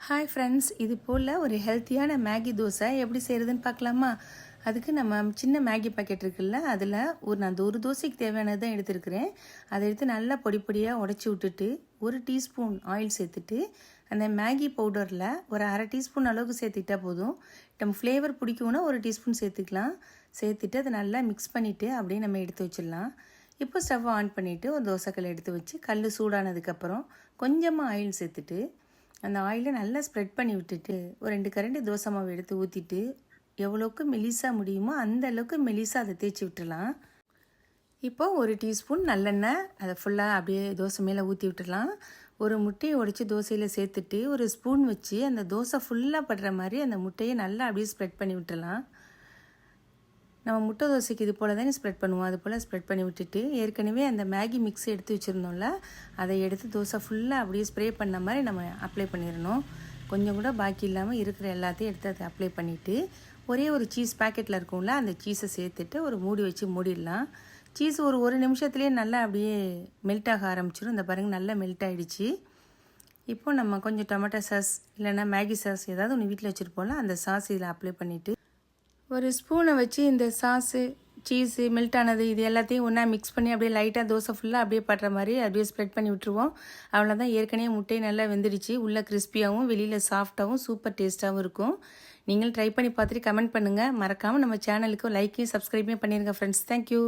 Hi friends, இது போல் ஒரு ஹெல்த்தியான மேகி தோசை எப்படி செய்கிறதுன்னு பார்க்கலாமா? அதுக்கு நம்ம சின்ன மேகி பாக்கெட் இருக்குல்ல, அதில் நான் ஒரு தோசைக்கு தேவையானது தான் எடுத்துருக்கிறேன். அதை எடுத்து நல்லா பொடி பொடியாக உடச்சி விட்டுட்டு 1 டீஸ்பூன் ஆயில் சேர்த்துட்டு அந்த மேகி பவுடரில் ஒரு அரை டீஸ்பூன் அளவுக்கு சேர்த்துக்கிட்டா போதும். நம்ம ஃப்ளேவர் பிடிக்கும்னா 1 டீஸ்பூன் சேர்த்துக்கலாம். சேர்த்துட்டு அதை நல்லா மிக்ஸ் பண்ணிவிட்டு அப்படியே நம்ம எடுத்து வச்சிடலாம். இப்போ ஸ்டவ் ஆன் பண்ணிவிட்டு ஒரு தோசைக்கல் எடுத்து வச்சு கல் சூடானதுக்கப்புறம் கொஞ்சமாக ஆயில் சேர்த்துட்டு அந்த ஆயிலை நல்லா ஸ்ப்ரெட் பண்ணி விட்டுட்டு ஒரு 2 கரண்டி தோசை மாவு எடுத்து ஊற்றிட்டு எவ்வளோக்கு மெலிசாக முடியுமோ அந்த அளவுக்கு மெலிசாக அதை தேய்ச்சி விட்டுடலாம். இப்போது 1 டீஸ்பூன் நல்லெண்ணெய் அதை ஃபுல்லாக அப்படியே தோசை மேலே ஊற்றி விட்டுடலாம். ஒரு முட்டையை உடைச்சி தோசையில் சேர்த்துட்டு ஒரு ஸ்பூன் வச்சு அந்த தோசை ஃபுல்லாக படுற மாதிரி அந்த முட்டையை நல்லா அப்படியே ஸ்ப்ரெட் பண்ணி விட்டுடலாம். நம்ம முட்டை தோசைக்கு இது போல் தானே ஸ்ப்ரெட் பண்ணுவோம், அது போல் ஸ்ப்ரெட் பண்ணி விட்டுட்டு ஏற்கனவே அந்த மேகி மிக்ஸ் எடுத்து வச்சுருந்தோம்ல, அதை எடுத்து தோசை ஃபுல்லாக அப்படியே ஸ்ப்ரே பண்ண மாதிரி நம்ம அப்ளை பண்ணிடணும். கொஞ்சம் கூட பாக்கி இல்லாமல் இருக்கிற எல்லாத்தையும் எடுத்து அதை அப்ளை பண்ணிவிட்டு ஒரே ஒரு சீஸ் பேக்கெட்டில் இருக்கும்ல, அந்த சீஸை சேர்த்துட்டு ஒரு மூடி வச்சு மூடிடலாம். சீஸ் ஒரு நிமிஷத்துலேயே நல்லா அப்படியே மெல்ட் ஆக ஆரம்பிச்சிடும். இந்த பாருங்கள், நல்லா மெல்ட் ஆகிடுச்சு. இப்போது நம்ம கொஞ்சம் டொமேட்டோ சாஸ் இல்லைன்னா மேகி சாஸ் ஏதாவது ஒன்று வீட்டில் வச்சுருப்போம்ல, அந்த சாஸ் இதில் அப்ளை பண்ணிவிட்டு ஒரு ஸ்பூனை வச்சு இந்த சாஸு சீஸு மெல்ட் ஆனது இது எல்லாத்தையும் ஒன்றா மிக்ஸ் பண்ணி அப்படியே லைட்டாக தோசை ஃபுல்லாக அப்படியே படுற மாதிரி அப்படியே ஸ்ப்ரெட் பண்ணி விட்டுருவோம். அவ்வளோதான், ஏற்கனவே முட்டை நல்லா வெந்துடுச்சு. உள்ளே கிறிஸ்பியாகவும் வெளியில் சாஃப்டாகவும் சூப்பர் டேஸ்ட்டாகவும் இருக்கும். நீங்களும் ட்ரை பண்ணி பார்த்துட்டு கமெண்ட் பண்ணுங்கள். மறக்காமல் நம்ம சேனலுக்கு லைக்கையும் சப்ஸ்கிரைபையும் பண்ணிடுங்க ஃப்ரெண்ட்ஸ். தேங்க்யூ.